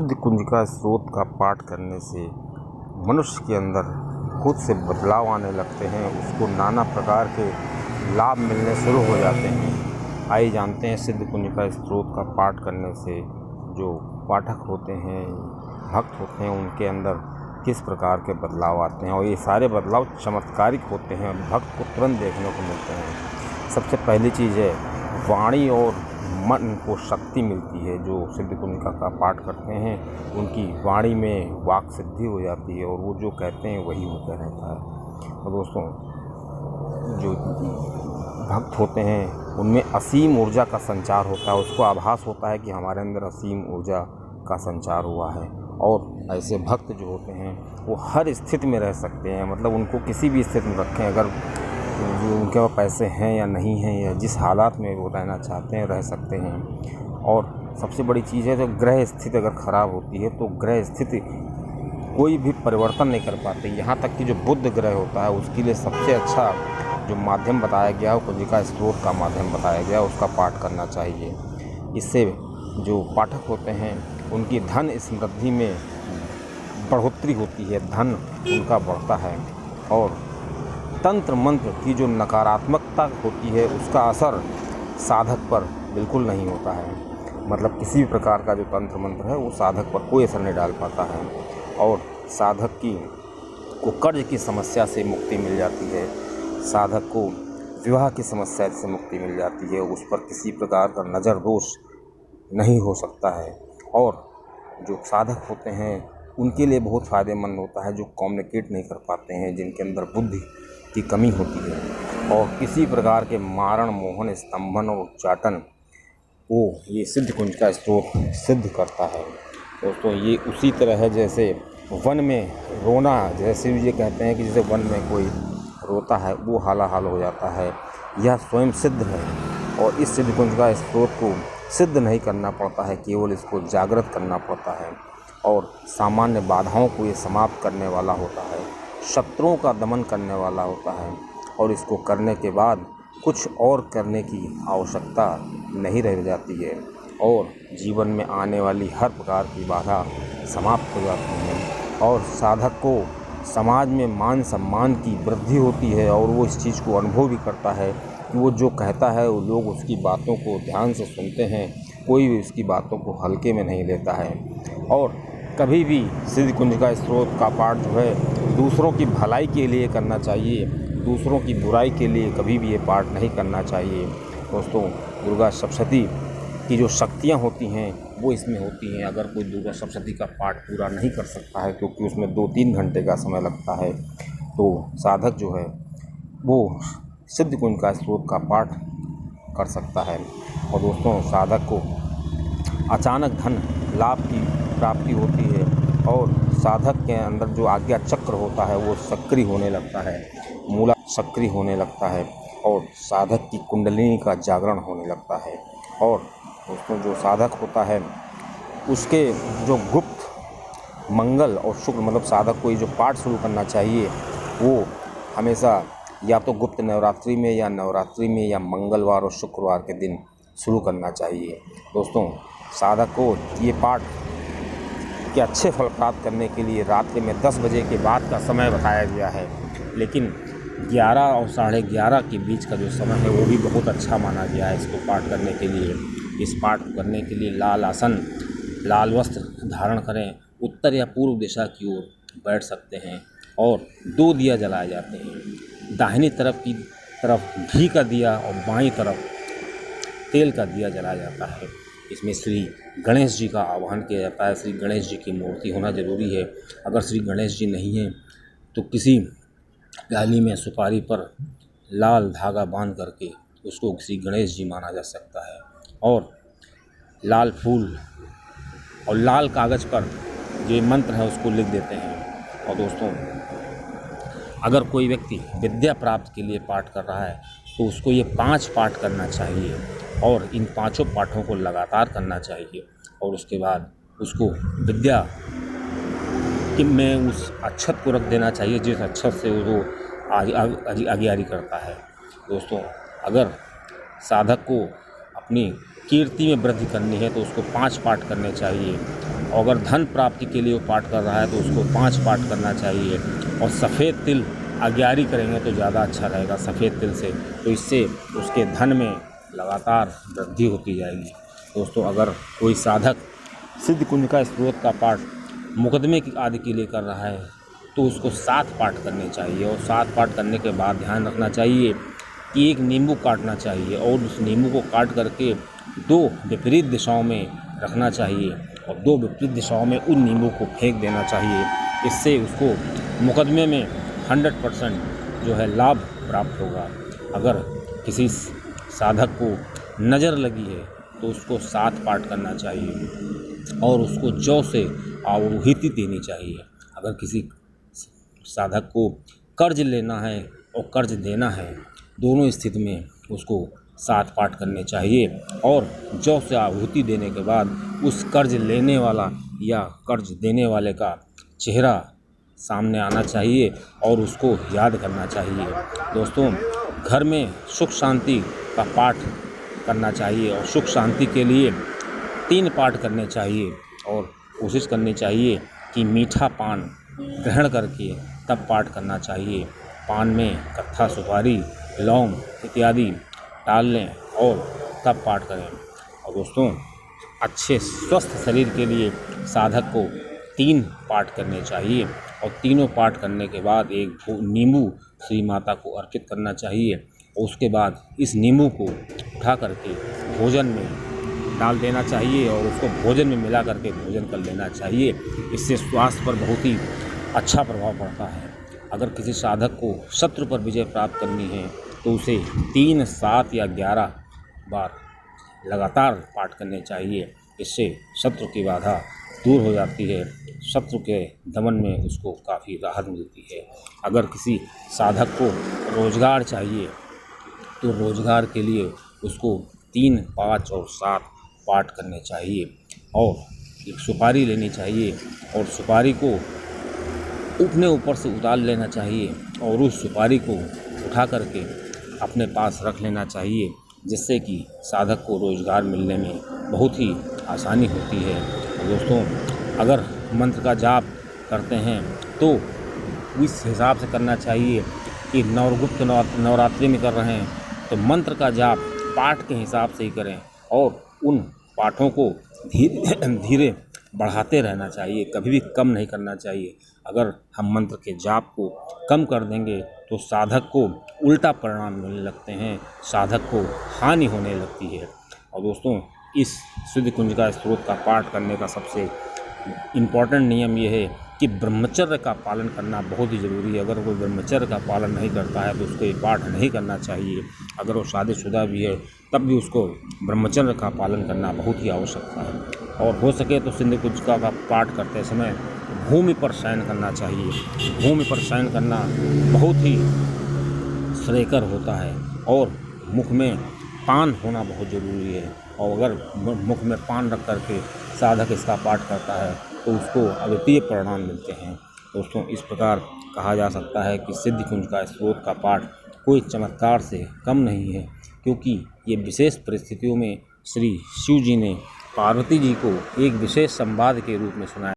सिद्ध कुंजिका स्रोत का पाठ करने से मनुष्य के अंदर खुद से बदलाव आने लगते हैं, उसको नाना प्रकार के लाभ मिलने शुरू हो जाते हैं। आइए जानते हैं सिद्ध कुंजिका स्रोत का पाठ करने से जो पाठक होते हैं, भक्त होते हैं, उनके अंदर किस प्रकार के बदलाव आते हैं और ये सारे बदलाव चमत्कारिक होते हैं और भक्त को तुरंत देखने को मिलते हैं। सबसे पहली चीज़ है वाणी और मन को शक्ति मिलती है। जो सिद्ध कुंजिका का पाठ करते हैं उनकी वाणी में वाक सिद्धि हो जाती है और वो जो कहते हैं वही होता रहता है। और दोस्तों, जो भक्त होते हैं उनमें असीम ऊर्जा का संचार होता है, उसको आभास होता है कि हमारे अंदर असीम ऊर्जा का संचार हुआ है। और ऐसे भक्त जो होते हैं वो हर स्थिति में रह सकते हैं, मतलब उनको किसी भी स्थिति में रखें, अगर जो उनके पास पैसे हैं या नहीं हैं या जिस हालात में वो रहना चाहते हैं रह सकते हैं। और सबसे बड़ी चीज़ है, जो ग्रह स्थिति अगर ख़राब होती है तो ग्रह स्थिति कोई भी परिवर्तन नहीं कर पाती। यहाँ तक कि जो बुध ग्रह होता है उसके लिए सबसे अच्छा जो माध्यम बताया गया है कुंजिका स्रोत का माध्यम बताया गया, उसका पाठ करना चाहिए। इससे जो पाठक होते हैं उनकी धन समृद्धि में बढ़ोतरी होती है, धन उनका बढ़ता है। और तंत्र मंत्र की जो नकारात्मकता होती है उसका असर साधक पर बिल्कुल नहीं होता है, मतलब किसी भी प्रकार का जो तंत्र मंत्र है वो साधक पर कोई असर नहीं डाल पाता है। और साधक को कर्ज की समस्या से मुक्ति मिल जाती है, साधक को विवाह की समस्या से मुक्ति मिल जाती है, उस पर किसी प्रकार का नज़र दोष नहीं हो सकता है। और जो साधक होते हैं उनके लिए बहुत फ़ायदेमंद होता है जो कम्युनिकेट नहीं कर पाते हैं, जिनके अंदर बुद्धि की कमी होती है और किसी प्रकार के मारण, मोहन, स्तंभन और उच्चाटन वो ये सिद्ध कुंजिका स्रोत सिद्ध करता है। दोस्तों, ये उसी तरह है जैसे वन में रोना, जैसे ये कहते हैं कि जैसे वन में कोई रोता है वो हालाहाल हो जाता है, यह स्वयं सिद्ध है। और इस सिद्ध कुंजिका स्रोत को सिद्ध नहीं करना पड़ता है, केवल इसको जागृत करना पड़ता है। और सामान्य बाधाओं को ये समाप्त करने वाला होता है, शत्रुओं का दमन करने वाला होता है। और इसको करने के बाद कुछ और करने की आवश्यकता नहीं रह जाती है और जीवन में आने वाली हर प्रकार की बाधा समाप्त हो जाती है और साधक को समाज में मान सम्मान की वृद्धि होती है। और वो इस चीज़ को अनुभव भी करता है कि वो जो कहता है वो लोग उसकी बातों को ध्यान से सुनते हैं, कोई भी उसकी बातों को हल्के में नहीं लेता है। और कभी भी सिद्ध कुंजिका स्रोत का पाठ जो है दूसरों की भलाई के लिए करना चाहिए, दूसरों की बुराई के लिए कभी भी ये पाठ नहीं करना चाहिए। दोस्तों, दुर्गा सप्तशती की जो शक्तियाँ होती हैं वो इसमें होती हैं। अगर कोई दुर्गा सप्तशती का पाठ पूरा नहीं कर सकता है क्योंकि उसमें 2-3 घंटे का समय लगता है, तो साधक जो है वो सिद्ध कुंजिका स्रोत का पाठ कर सकता है। और दोस्तों, साधक को अचानक धन लाभ की प्राप्ति होती है और साधक के अंदर जो आज्ञा चक्र होता है वो सक्रिय होने लगता है, मूला सक्रिय होने लगता है और साधक की कुंडलिनी का जागरण होने लगता है। और दोस्तों, जो साधक होता है उसके जो गुप्त मंगल और शुक्र, मतलब साधक को ये जो पाठ शुरू करना चाहिए वो हमेशा या तो गुप्त नवरात्रि में या नवरात्रि में या मंगलवार और शुक्रवार के दिन शुरू करना चाहिए। दोस्तों, साधक को ये पाठ के अच्छे फल प्राप्त करने के लिए रात में 10 बजे के बाद का समय बताया गया है, लेकिन 11 और 11:30 के बीच का जो समय है वो भी बहुत अच्छा माना गया है इसको पाठ करने के लिए। इस पाठ करने के लिए लाल आसन, लाल वस्त्र धारण करें, उत्तर या पूर्व दिशा की ओर बैठ सकते हैं और 2 दिया जलाए जाते हैं। दाहिनी तरफ की तरफ घी का दिया और बाईं तरफ तेल का दिया जलाया जाता है। इसमें श्री गणेश जी का आवाहन किया जाता है। श्री गणेश जी की मूर्ति होना ज़रूरी है। अगर श्री गणेश जी नहीं हैं तो किसी प्याली में सुपारी पर लाल धागा बांध करके उसको श्री गणेश जी माना जा सकता है। और लाल फूल और लाल कागज़ पर जो मंत्र है उसको लिख देते हैं। और दोस्तों, अगर कोई व्यक्ति विद्या प्राप्त के लिए पाठ कर रहा है तो उसको ये 5 पाठ करना चाहिए और इन 5 पाठों को लगातार करना चाहिए। और उसके बाद उसको विद्या में उस अक्षत को रख देना चाहिए जिस अक्षत से वो आगियारी करता है। दोस्तों, अगर साधक को अपनी कीर्ति में वृद्धि करनी है तो उसको 5 पाठ करने चाहिए अगर धन प्राप्ति के लिए वो पाठ कर रहा है तो उसको 5 पाठ करना चाहिए। और सफ़ेद तिल 11 करेंगे तो ज़्यादा अच्छा रहेगा सफ़ेद तिल से, तो इससे उसके धन में लगातार वृद्धि होती जाएगी। दोस्तों, अगर कोई साधक सिद्ध कुंजिका स्त्रोत का पाठ मुकदमे की आदि के लिए कर रहा है तो उसको 7 पाठ करने चाहिए। और 7 पाठ करने के बाद ध्यान रखना चाहिए कि एक नींबू काटना चाहिए और उस नींबू को काट करके 2 विपरीत दिशाओं में रखना चाहिए और 2 विपरीत दिशाओं में उन नींबू को फेंक देना चाहिए। इससे उसको मुकदमे में 100% जो है लाभ प्राप्त होगा। अगर किसी साधक को नज़र लगी है तो उसको 7 पाठ करना चाहिए और उसको जौ से आहुति देनी चाहिए। अगर किसी साधक को कर्ज लेना है और कर्ज देना है, दोनों स्थिति में उसको 7 पाठ करने चाहिए और जौ से आहुति देने के बाद उस कर्ज लेने वाला या कर्ज देने वाले का चेहरा सामने आना चाहिए और उसको याद करना चाहिए। दोस्तों, घर में सुख शांति का पाठ करना चाहिए और सुख शांति के लिए 3 पाठ करने चाहिए और कोशिश करनी चाहिए कि मीठा पान ग्रहण करके तब पाठ करना चाहिए। पान में कत्था, सुपारी, लौंग इत्यादि डाल लें और तब पाठ करें। और दोस्तों, अच्छे स्वस्थ शरीर के लिए साधक को 3 पाठ करने चाहिए और तीनों पाठ करने के बाद एक नींबू श्री माता को अर्पित करना चाहिए और उसके बाद इस नींबू को उठा करके भोजन में डाल देना चाहिए और उसको भोजन में मिला करके भोजन कर लेना चाहिए। इससे स्वास्थ्य पर बहुत ही अच्छा प्रभाव पड़ता है। अगर किसी साधक को शत्रु पर विजय प्राप्त करनी है तो उसे 3, 7 या 11 बार लगातार पाठ करने चाहिए। इससे शत्रु की बाधा दूर हो जाती है, शत्रु के दमन में उसको काफ़ी राहत मिलती है। अगर किसी साधक को रोज़गार चाहिए तो रोज़गार के लिए उसको 3, 5 और 7 पाठ करने चाहिए और एक सुपारी लेनी चाहिए और सुपारी को अपने ऊपर से उतार लेना चाहिए और उस सुपारी को उठा करके अपने पास रख लेना चाहिए, जिससे कि साधक को रोज़गार मिलने में बहुत ही आसानी होती है। दोस्तों, अगर मंत्र का जाप करते हैं तो इस हिसाब से करना चाहिए कि नवगुप्त नवरात्रि में कर रहे हैं तो मंत्र का जाप पाठ के हिसाब से ही करें और उन पाठों को धीरे धीरे बढ़ाते रहना चाहिए, कभी भी कम नहीं करना चाहिए। अगर हम मंत्र के जाप को कम कर देंगे तो साधक को उल्टा परिणाम मिलने लगते हैं, साधक को हानि होने लगती है। और दोस्तों, इस सिद्ध कुंजिका स्त्रोत का पाठ करने का सबसे इम्पॉर्टेंट नियम ये है कि ब्रह्मचर्य का पालन करना बहुत ही ज़रूरी है। अगर कोई ब्रह्मचर्य का पालन नहीं करता है तो उसको ये पाठ नहीं करना चाहिए। अगर वो शादीशुदा भी है तब भी उसको ब्रह्मचर्य का पालन करना बहुत ही आवश्यकता है। और हो सके तो सिद्ध कुंजिका का पाठ करते समय भूमि पर शयन करना चाहिए। भूमि पर शयन करना बहुत ही श्रेयकर होता है और मुख में पान होना बहुत ज़रूरी है। और अगर मुख में पान रख करके साधक इसका पाठ करता है तो उसको अद्वितीय परिणाम मिलते हैं। दोस्तों, इस प्रकार कहा जा सकता है कि सिद्ध कुंजिका स्त्रोत का पाठ कोई चमत्कार से कम नहीं है, क्योंकि ये विशेष परिस्थितियों में श्री शिव जी ने पार्वती जी को एक विशेष संवाद के रूप में सुनाया।